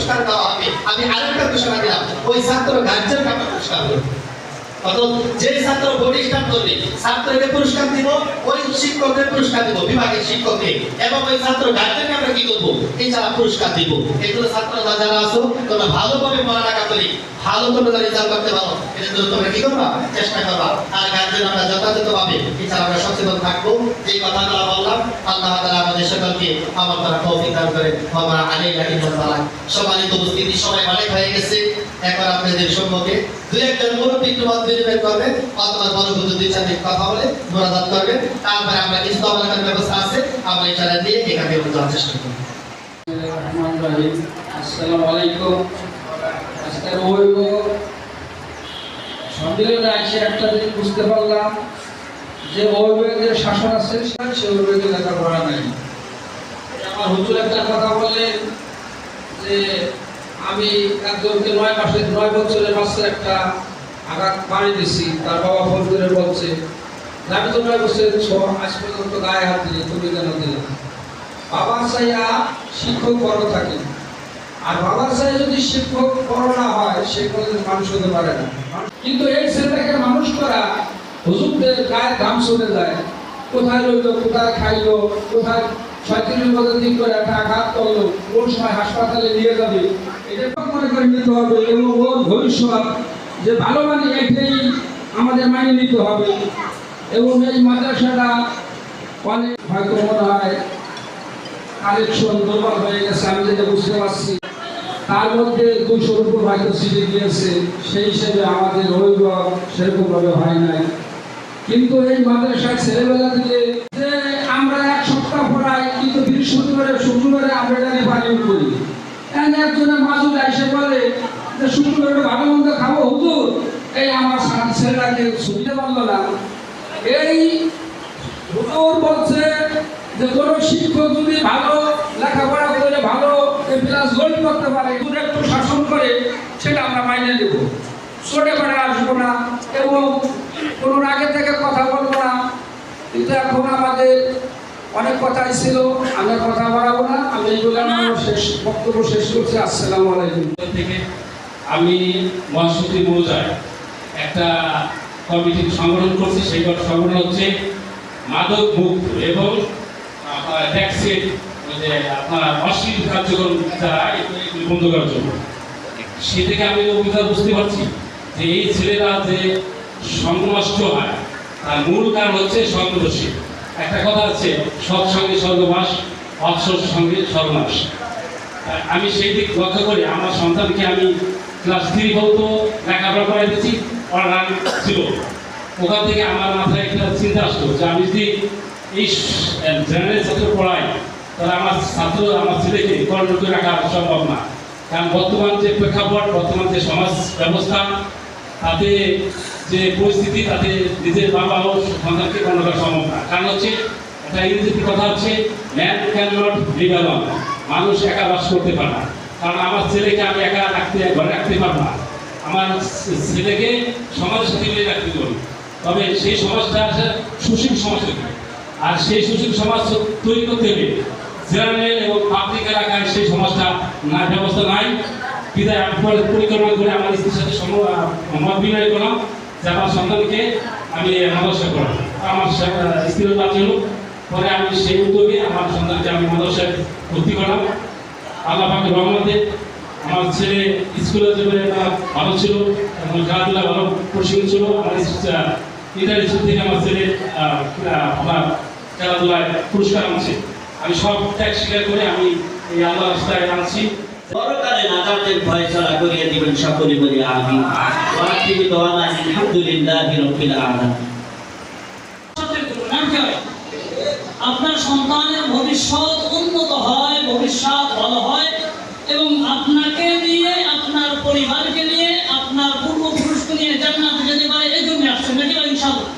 পুরস্কার দেওয়া হবে। আমি আরেকটা ঘোষণা দিলাম, ওই ছাত্র গার্জেনকে আমরা পুরস্কার দেব। অর্থাৎ যে ছাত্র প্রতিষ্ঠান করবে ছাত্রকে পুরস্কার দিব, ওই শিক্ষকদের পুরস্কার দিব, বিভাগের শিক্ষককে, এবং ওই ছাত্র গার্জেনকে আমরা কি করবো, এছাড়া পুরস্কার দিব। এগুলো ছাত্ররা যারা আছো তোমরা ভালোভাবে পড়ালেখা করে ভালো তোমরা রেজাল্ট করতে পারো, এর জন্য তোমরা কি করবা, চেষ্টা করবা। আর গার্জেন আমরা যথাযথভাবে এছাড়া আমরা সচেতন থাকবো। যে কথাগুলো বললাম, আল্লাহ তাআলা আমাদের সকলকে আমল করার তৌফিক দান করে। বাবা আলাইহি ওয়াসাল্লাম। সম্মানিত উপস্থিতি, সবাই অনেক হয়ে গেছে। এখন আপনাদের সম্মুখে দুই একজন মুরব্বী একটু মত বিনিময় করবেন, অথবা পরবর্তী দুই চার দিন কথা বলে মোনাজাত করবেন। তারপরে আমরা কিছু আমাদের ব্যবস্থা আছে, আমরা ইশারা দিয়ে এখান থেকে যাওয়ার চেষ্টা করব। আসসালামু আলাইকুম। আজকের ওইব সম্মেলনে এসে একটা জিনিস বুঝতে পারলাম যে ওইবের যে শাসন আছে সে ওইবের লেখাপড়া নাই। আমার হুজুর একটা কথা বললেন যে আমি একজনকে 9 বছরের বাচ্চার একটা আঘাত বাড়ি দিছি, তার বাবা ফোন করে বলছে আমি তো 9 বছরের আজ পর্যন্ত গায়ে হাত দিলে, তুমি কেন দিলে? বাবা চাইয়া শিক্ষক বড় থাকে, আর বাবার চাই যদি শিক্ষক বড় না হয় সে কোনোদিন মানুষ হতে পারে না। কিন্তু এই ছেলেটাকে মানুষ করা হুজুরদের গায়ে ঘাম চলে যায়। কোথায় রইল, কোথায় খাইলো, কোথায় 37 বছর দিন করে একটা আঘাত করলো, কোন সময় হাসপাতালে নিয়ে যাবে, এটা মনে করে নিতে হবে। এবং ওর ভবিষ্যৎ যে ভালো মানে এটাই আমাদের মানে নিতে হবে। এবং এই মাদ্রাসাটা অনেক হয়তো মনে হয় কালেকশন দুর্বল হয়ে গেছে, আমি যেটা বুঝতে পারছি। তার মধ্যে 200-র উপর হয়তো সিটি দিয়েছে, সেই হিসেবে আমাদের অভিভাবক সেরকমভাবে হয় নাই। কিন্তু এই মাদ্রাসার ছেলেবেলা থেকে যে আমরা 1 সপ্তাহ পড়াই, কিন্তু বৃহস্পতিবারে শুক্রবারে আমরা এটা রিফারিং করি। একজনের মাজুর এসে বলে যে শুক্রবারে ভালো মন্দ খাবো হুজুর, এই আমার ছেলেটাকে সুবিধা পারল না। এই হুজুর বলছে যে কোনো শিক্ষক যদি ভালো লেখাপড়া করে ভালো ক্লাস গোল্ড করতে পারে, যদি একটু শাসন করে, সেটা আমরা মাইনে নেব, ছোটে পারে আসবো না এবং কোনো আগে থেকে কথা বলবো না। কিন্তু এখন আমাদের অনেক কথাই ছিল, আমি কথা বাড়াবো না, আমি এইগুলো আমার বক্তব্য শেষ করছি। আসসালামু আলাইকুম। থেকে আমি মহাসচিব মৌজায় একটা কমিটি সংগঠন করছি। সেই সংগঠন হচ্ছে মাদক মুক্ত এবং ট্যাক্সের আপনার অশ্লীল কার্যক্রম যারা এগুলি বন্ধ করার জন্য। সে থেকে আমি অভিজ্ঞতা বুঝতে পারছি যে এই ছেলেরা যে সর্বনষ্ট হয় তার মূল কারণ হচ্ছে সর্বদোষী। একটা কথা আছে, সৎসঙ্গে স্বর্গবাস, অসৎ সঙ্গে সর্বনাশ। আমি সেই দিক লক্ষ্য করে আমার সন্তানকে আমি ক্লাস 3 পর্যন্ত লেখাপড়া করাইতেছি, অনলাইন ছিল। ওখান থেকে আমার মাথায় একটা চিন্তা আসলো যে আমি যদি এই জেনারেল ছাত্র পড়াই তাহলে আমার ছেলেকে কন্ট্রোল করে রাখা সম্ভব না। কারণ বর্তমান যে প্রেক্ষাপট, বর্তমান যে সমাজ ব্যবস্থা, তাতে যে পরিস্থিতি, তাতে নিজের বাবা ও সন্তানকে কন্ট্রোল করা সম্ভব না। কারণ হচ্ছে একটা ইংরেজিতে কথা হচ্ছে man can not live alone, মানুষ একা বাস করতে পারে না। কারণ আমার ছেলেকে আমি একা ঘরে রাখতে পারবো না, আমার ছেলেকে সমাজের সাথে মিলে রাখতে পারি। তবে সেই সমাজটা সুশীল সমাজ তৈরি, আর সেই সুশীল সমাজ তৈরি করতে হবে জেনারেল এবং পাবলিক এলাকায় সেই সমাজটা না, ব্যবস্থা নাই। বিদায় আমি পরিকল্পনা করে আমার স্ত্রীর সাথে মত বিনিময় করলাম যে আমার সন্তানকে আমি মাদ্রাসা করাবো, আমার স্ত্রীর জন্য। পরে আমি সেই উদ্যোগে আমার সন্তানকে আমি মাদ্রাসায় ভর্তি করলাম। আল্লাহ পাকের রহমতে আমার ছেলে স্কুলে যাবে ভালো ছিল এবং খেলাধুলা ভালো প্রশিক্ষণ ছিল। আমার ইন্টার স্কুল থেকে আমার ছেলে আমার খেলাধুলায় পুরস্কার আনছে। আমি সব ত্যাগ স্বীকার করে আমি এই আল্লাহ রাস্তায় আনছি। পরকালে নাজাতের ফয়সালা করিয়ে দিবেন সকলে বলি আমিন। ওয়া আখিরু দাওয়ানা আলহামদুলিল্লাহি রাব্বিল আলামিন। আপনার সন্তানের ভবিষ্যৎ উন্নত হয়, ভবিষ্যৎ ভালো হয় এবং আপনাকে নিয়ে, আপনার পরিবারকে নিয়ে, আপনার পূর্বপুরুষকে নিয়ে জান্নাতে যেতে পারে, এই জন্য আসছেন নাকি ইনশাআল্লাহ?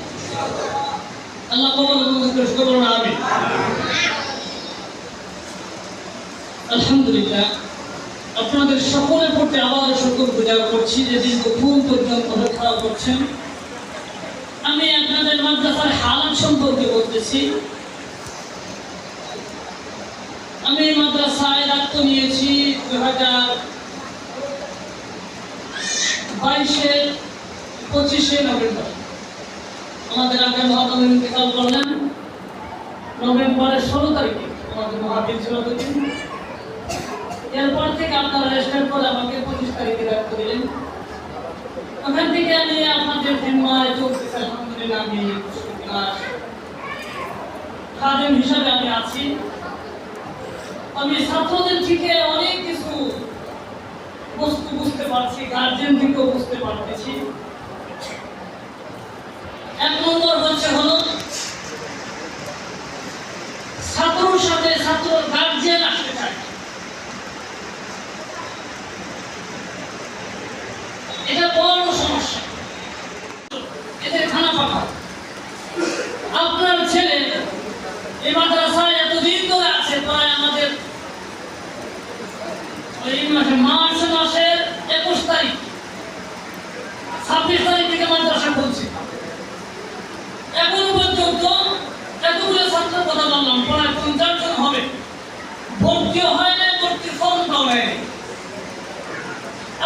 আল্লাহ কবুল করুন, আমিন। আলহামদুলিল্লাহ, আপনাদের সকলের প্রতি আবার শুকর গুজার করছি যে দীর্ঘক্ষণ পর্যন্ত অপেক্ষা করছেন। আমি আপনাদের মাদ্রাসার হালাত সম্পর্কে বলতেছি। আমি মাদ্রাসায় দায়িত্ব নিয়েছি 2000 25শে নভেম্বর আমাদের আগে মহাত্মা ইন্তেকাল করলেন। নভেম্বরের 16 তারিখে আমাদের মহাবীর ছিল দিন। এরপর থেকে আপনারা রেজিস্টার করে আমাকে 25 তারিখে দায়িত্ব দিলেন। ওখান থেকে আমি আপনাদের জিম্মায় চলতেছে আলহামদুলিল্লাহ। আমি খাদেম হিসাবে আমি আছি। আমি ছাত্রদের থেকে অনেক কিছু বস্তু বুঝতে পারছি, গার্জেন থেকেও বুঝতে পারতেছি। 1 নম্বর হলো ছাত্রর সাথে ছাত্রর গার্জেন আসতে চায়, এটা বড় সমস্যা। এদের খানা পাঠাও। আপনার ছেলে এই মাদ্রাসায় এতদিন ধরে আছে, প্রায় আমাদের মার্চ মাসের 21 তারিখ 26 তারিখ থেকে মাদ্রাসা খুলছে। এখন পর্যন্ত এতগুলো ছাত্র কথা বললাম, প্রায় 50 জন হবে। ভর্তিও হয় না, ভর্তির ফর্মটাও নেই।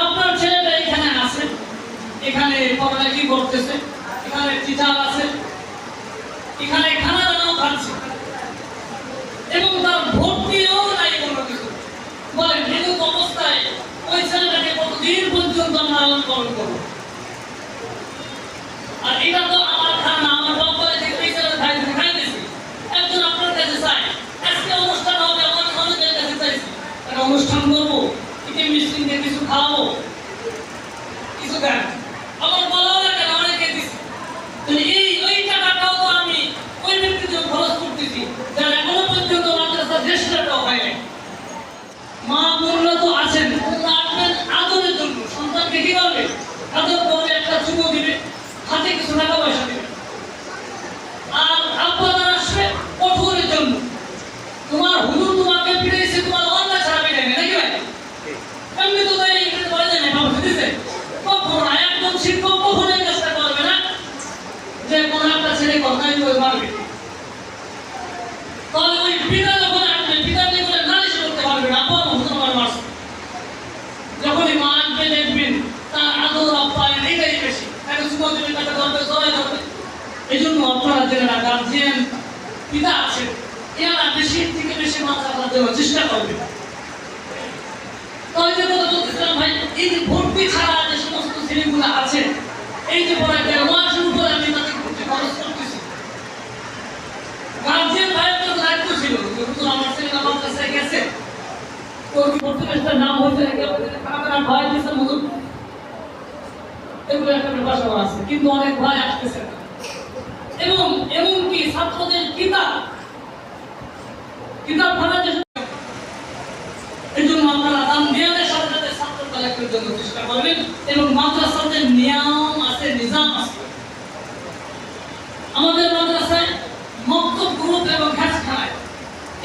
আপনার ছেলেটা এখানে আছে, এখানে পড়ালেখা করতেছে, এখানে টিচার আছে, এখানে খানা দানাও খাচ্ছে, এবং তার ভর্তিও নাই কোনো কিছু। বলেন এরকম অবস্থায় ওই ছেলেটাকে কতদিন পর্যন্ত আমরা লালন পালন করবো? আর এটা তো আমার খানা, আমার বাবা থেকে ওই ছেলে খাইতেছি। একজন আপনার কাছে চাই, আজকে অনুষ্ঠান হবে, আমার মানুষের কাছে চাইছি একটা অনুষ্ঠান করবো, কিছু মিষ্টি দিয়ে কিছু খাওয়াবো, কিছু দেন, আমার বলাও লাগে না, অনেকে দিচ্ছি। ওই টাকাটাও তো আমি ওই ব্যক্তির জন্য খরচ করতেছি, যার এখনো পর্যন্ত মাদ্রাসার রেজিস্টারটাও হয় নাই। মা বোনরা তো আছেন, আসবেন আদরের জন্য। সন্তানকে কি করবে? আদর করবে, একটা চুমো দিবে, হাতে কিছু টাকা পয়সা দিবে। আর আব্বারা আসবে কঠোরের জন্য। তোমার হুজুর তোমাকে পিড়াইছে, তোমার অন্যায় ছাড়া পিড়াই না, নাকি ভাই? এমনি তো তাই এখানে বলে যায় না, বাবা দিতে কখনো একজন শিক্ষক কখনোই চেষ্টা করবে না যে কোনো একটা ছেলে কথাই মারবে। তাহলে ওই পিতা যখন আসবে, পিতার নিকটে নালিশ করতে পারবে না, আব্বা হুজুর আমার মারছে। যখনই মা আসবে দেখবেন তার আদর আপ্যায়ন এটাই বেশি, তাকে সুমন দেবে, তাকে ধরবে, সবাই ধরবে। এই জন্য আপনারা যারা গার্জিয়ান পিতা আছেন, এরা বেশি থেকে বেশি মাত্রা দেওয়ার চেষ্টা করবে। তাই যে কথা বলতেছিলাম ভাই, এই যে ভর্তি ছাড়া যে সমস্ত ছেলেগুলো আছে, এই যে পড়ায় 1.5 মাসের উপরে আমি তাদের ভর্তি খরচ করতেছি। গার্জিয়ান ভাইয়ের তো দায়িত্ব ছিল, যেহেতু আমার ছেলে আমার কাছে গেছে, তোর ভর্তি লিস্টের নাম হয়েছে খারাপ ভয় দিচ্ছে মধুর, এগুলো একটা ব্যাপার সবার আছে, কিন্তু অনেক ভাই আসতেছে না। এবং এমনকি ছাত্রদের কিতাব ভাড়া যে, এই জন্য আপনারা দাম দেওয়ার সাথে সাথে ছাত্র কালেক্টের জন্য চেষ্টা করবেন। এবং মাদ্রাসাদের নিয়ম আছে, নিজাম আছে। আমাদের মাদ্রাসায় মক্তব গ্রুপ এবং ঘাটখানায়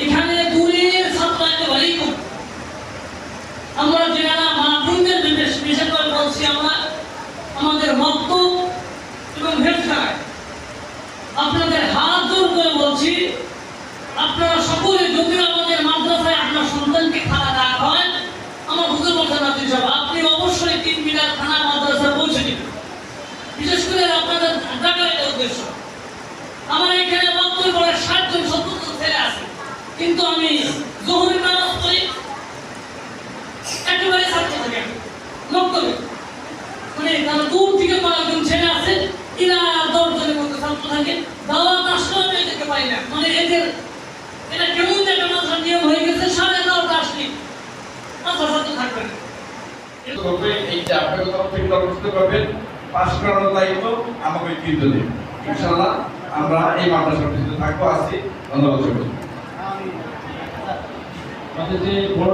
এখানে দূরের ছাত্র একেবারেই কম। আমরা যারা মাহফিলের বিশেষ করে বলছি, আমরা আমাদের মক্তব এবং ঘাটখানায় আপনাদের হাত জোর করে বলছি, আপনারা সকলে যদি আমাদের মাদ্রাসায় আপনার সন্তানকে খানা না হয়, আমার হুজুর বলতে না হিসাবে আপনি অবশ্যই 3 মিটার খানা মাদ্রাসায় পৌঁছে দিবেন। বিশেষ করে আপনাদের ঢাকার একটা উদ্দেশ্য, আমার এখানে মক্তবে পড়ে 60 জন 70 জন ছেলে আছে, কিন্তু আমি জোহরের নামাজ পড়ি একেবারে ছাত্র থাকে মক্তবে, মানে তারা দূর থেকে কয়েকজন ছেলে আছে, এরা 10 জনের মতো ছাত্র থাকে। দাওয়াত আসলেও আমি এদেরকে পাই না, মানে এদের এটা কেমন একটা মাদ্রাসার নিয়ম হয়ে গেছে, 9:30 আসলে মাদ্রাসা তো থাকবে না। এইটা আপনাদের তরফ থেকে ব্যবস্থা করবেন, পাস করানোর দায়িত্ব আমাকে কিন্তু দিন। ইনশাআল্লাহ আমরা এই মাদ্রাসার পিছনে থাকবো। আছি, ধন্যবাদ। আমাদের যে বড়